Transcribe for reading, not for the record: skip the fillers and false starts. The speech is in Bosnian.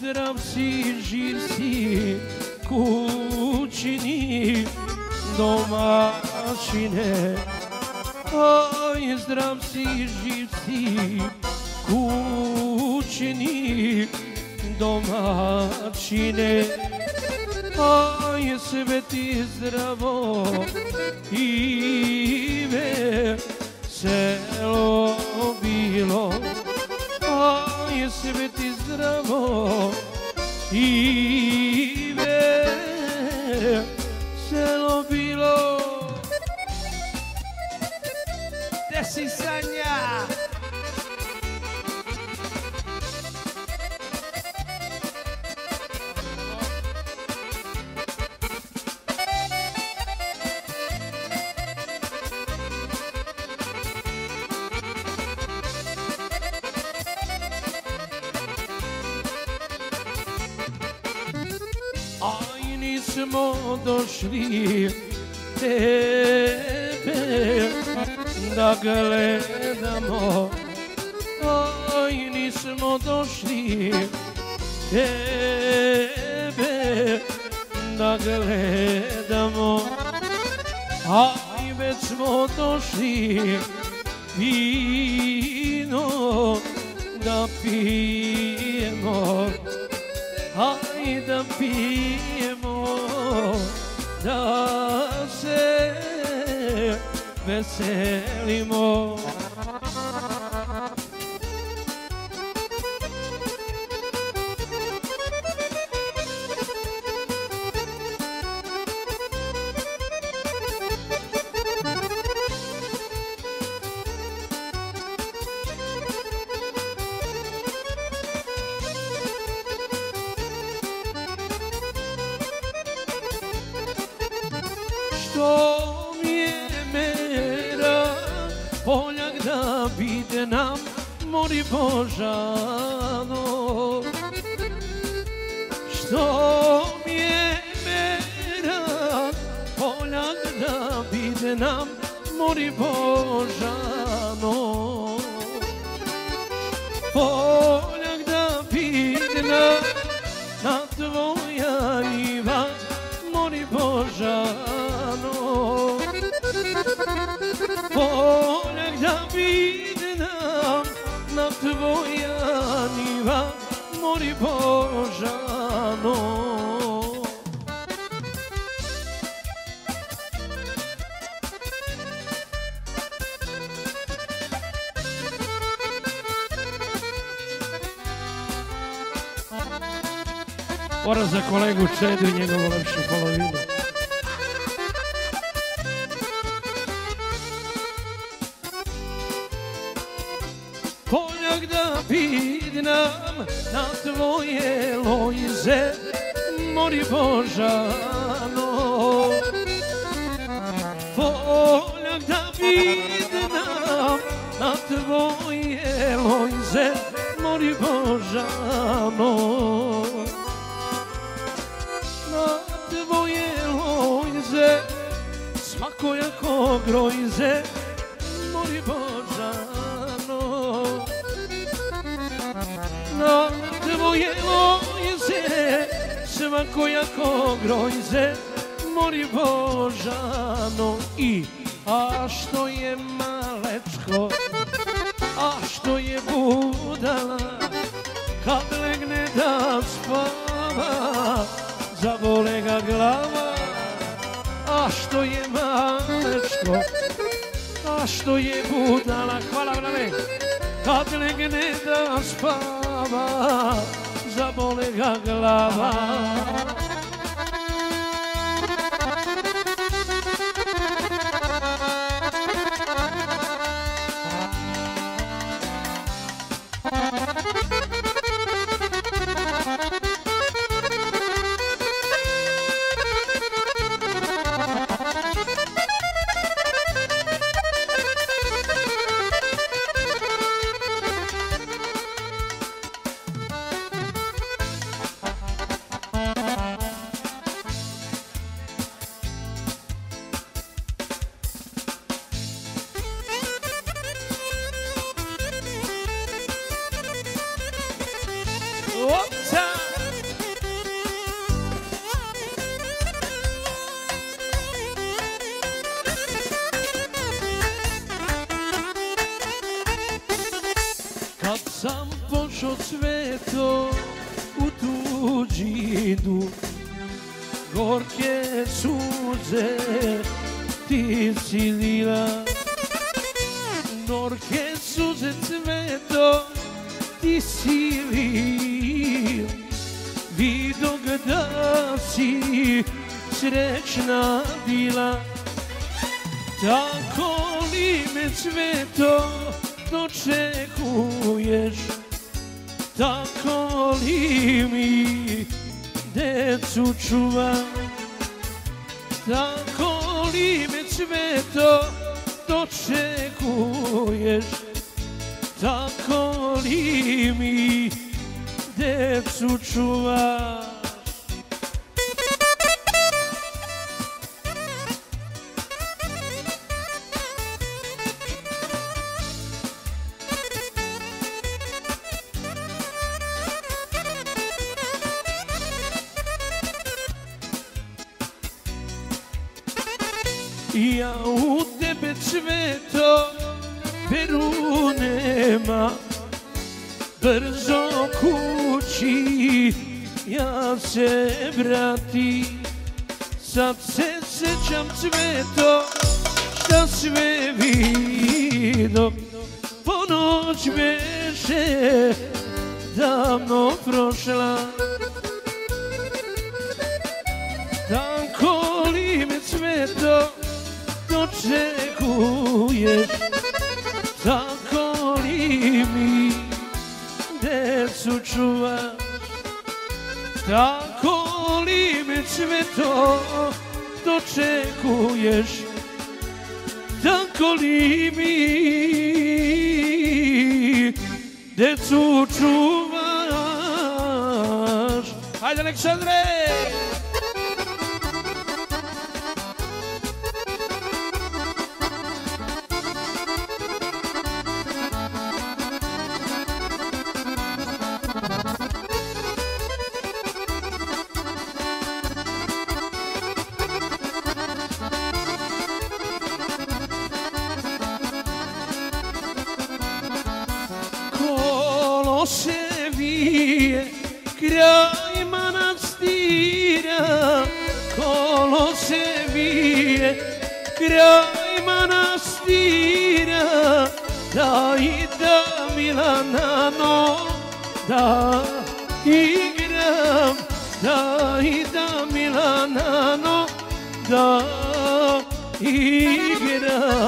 zdrav si, živ si, kućini domaćine. Aj, zdrav si, živ si, kućini domaćine. Aj, sve ti zdravo i veselo bilo. Aj, sve ti zdravo i veselo bilo. Gde si, Sanja? Aj, nismo došli tebe da gledamo. Aj, nismo došli tebe da gledamo. Aj, već smo došli vino da pijemo. Aj, da pijemo, da se veselimo. Što mi je mera poljak da vide nam mori Božano. Što mi je mera poljak da vide nam mori Božano. Poljak da vide nam na tvoja iva mori Božano. Poljak da vide nam na tvoja niva mori Božano. Ora za kolegu Čedu i njegovu lepšu polovinu. Poljak da vidi nam na tvoje lojze mori Božano. Poljak da vidi nam na tvoje lojze mori Božano. Na tvoje lojze svakojako grojze mori Božano. Na tvoje lojze svakojako grojze mori Božano. I a što je malečko, a što je budala, kad legne da spava zabole ga glava. A što je malečko, a što je budala, hvala brale, kad legne da spava zabole ga glava. židu, gorke suze ti si lila. Gorke suze cveto ti si lila, vidog da si srećna bila. Tako li me cveto dočekuješ, tako li mi decu čuva, tako li me cveto dočekuješ, tako li mi decu čuvaš. Ja u tebe cveto veru nema, brzo kući ja se vrati. Sad se sećam cveto šta sve vido, ponoć beše davno prošla. Tako li me cveto dočekuješ, tako li mi decu čuvaš, tako li me cveto dočekuješ, tako li mi decu čuvaš. Hajde Aleksandre! Kolo se vije kraj manastira, kolo se vije kraj manastira, da i da Milanano, da igram, da i da Milanano, da igram.